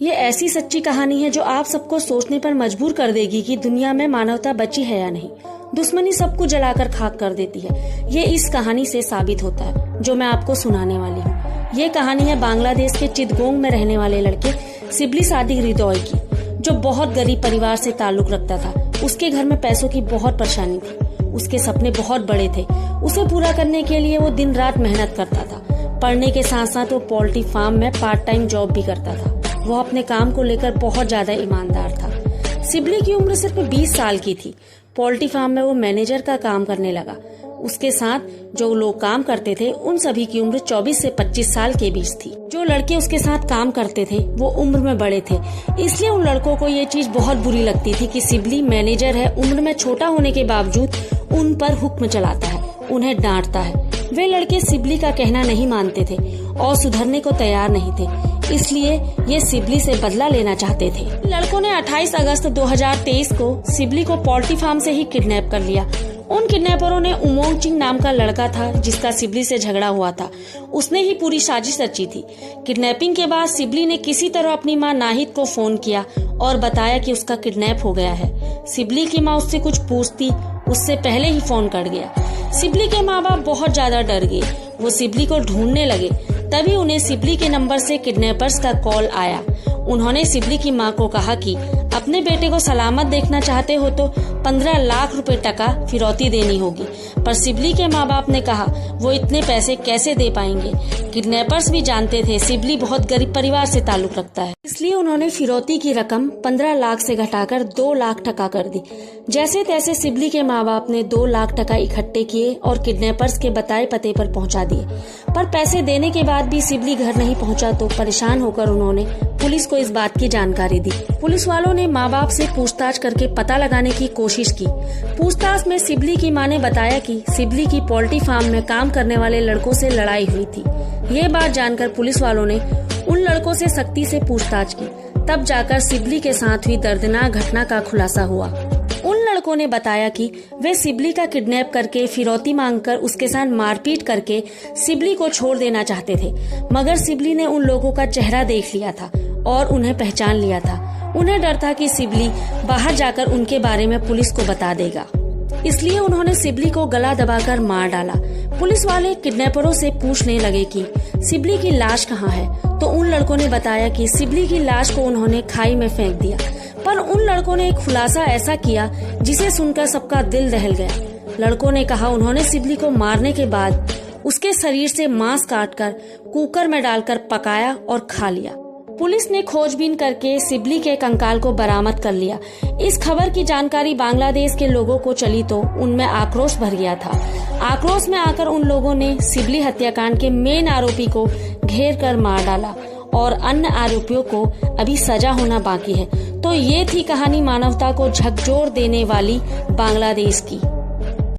ये ऐसी सच्ची कहानी है जो आप सबको सोचने पर मजबूर कर देगी कि दुनिया में मानवता बची है या नहीं। दुश्मनी सबको जलाकर खाक कर देती है। ये इस कहानी से साबित होता है जो मैं आपको सुनाने वाली हूँ। ये कहानी है बांग्लादेश के चिटगोंग में रहने वाले लड़के शिबली सादिक हृदय की, जो बहुत गरीब परिवार से ताल्लुक रखता था। उसके घर में पैसों की बहुत परेशानी थी। उसके सपने बहुत बड़े थे। उसे पूरा करने के लिए वो दिन रात मेहनत करता था। पढ़ने के साथ साथ वो पोल्ट्री फार्म में पार्ट टाइम जॉब भी करता था। वो अपने काम को लेकर बहुत ज्यादा ईमानदार था। शिबली की उम्र सिर्फ 20 साल की थी। पोल्ट्री फार्म में वो मैनेजर का काम करने लगा। उसके साथ जो लोग काम करते थे उन सभी की उम्र 24 से 25 साल के बीच थी। जो लड़के उसके साथ काम करते थे वो उम्र में बड़े थे, इसलिए उन लड़कों को ये चीज बहुत बुरी लगती थी कि शिबली मैनेजर है, उम्र में छोटा होने के बावजूद उन पर हुक्म चलाता है, उन्हें डांटता है। वे लड़के शिबली का कहना नहीं मानते थे और सुधरने को तैयार नहीं थे, इसलिए ये शिबली से बदला लेना चाहते थे। लड़कों ने 28 अगस्त 2023 को शिबली को पोल्ट्री फार्म से ही किडनैप कर लिया। उन किडनैपरों ने उमोंग चिंग नाम का लड़का था जिसका शिबली से झगड़ा हुआ था। उसने ही पूरी साजिश रची थी। किडनैपिंग के बाद शिबली ने किसी तरह अपनी मां नाहिद को फोन किया और बताया कि उसका किडनैप हो गया है। शिबली की मां उससे कुछ पूछती उससे पहले ही फोन कट गया। शिबली के माँ बाप बहुत ज्यादा डर गए। वो शिबली को ढूंढने लगे। तभी उन्हें शिबली के नंबर से किडनैपर्स का कॉल आया। उन्होंने शिबली की मां को कहा कि अपने बेटे को सलामत देखना चाहते हो तो 15 लाख रुपए टका फिरौती देनी होगी। पर शिबली के माँ बाप ने कहा वो इतने पैसे कैसे दे पाएंगे। किडनैपर्स भी जानते थे शिबली बहुत गरीब परिवार से ताल्लुक रखता है, इसलिए उन्होंने फिरौती की रकम 15 लाख से घटाकर 2 लाख टका कर दी। जैसे तैसे शिबली के माँ बाप ने 2 लाख टका इकट्ठे किए और किडनैपर्स के बताए पते पर पहुंचा दिए। पर पैसे देने के बाद भी शिबली घर नहीं पहुंचा तो परेशान होकर उन्होंने पुलिस को इस बात की जानकारी दी। पुलिस वालों ने माँ बाप से पूछताछ करके पता लगाने की कोशिश की। पूछताछ में शिबली की मां ने बताया कि शिबली की पोल्ट्री फार्म में काम करने वाले लड़कों से लड़ाई हुई थी। ये बात जानकर पुलिस वालों ने उन लड़कों से सख्ती से पूछताछ की। तब जाकर शिबली के साथ हुई दर्दनाक घटना का खुलासा हुआ। उन लड़कों ने बताया कि वे शिबली का किडनैप करके फिरौती मांगकर उसके साथ मारपीट करके शिबली को छोड़ देना चाहते थे, मगर शिबली ने उन लोगों का चेहरा देख लिया था और उन्हें पहचान लिया था। उन्हें डर था कि शिबली बाहर जाकर उनके बारे में पुलिस को बता देगा, इसलिए उन्होंने शिबली को गला दबाकर मार डाला। पुलिस वाले किडनैपरों से पूछने लगे कि शिबली की लाश कहाँ है, तो उन लड़कों ने बताया कि शिबली की लाश को उन्होंने खाई में फेंक दिया। पर उन लड़कों ने एक खुलासा ऐसा किया जिसे सुनकर सबका दिल दहल गया। लड़कों ने कहा उन्होंने शिबली को मारने के बाद उसके शरीर से मांस काटकर कुकर में डालकर पकाया और खा लिया। पुलिस ने खोजबीन करके शिबली के कंकाल को बरामद कर लिया। इस खबर की जानकारी बांग्लादेश के लोगों को चली तो उनमें आक्रोश भर गया था। आक्रोश में आकर उन लोगों ने शिबली हत्याकांड के मेन आरोपी को घेर कर मार डाला और अन्य आरोपियों को अभी सजा होना बाकी है। तो ये थी कहानी मानवता को झकझोर देने वाली बांग्लादेश की।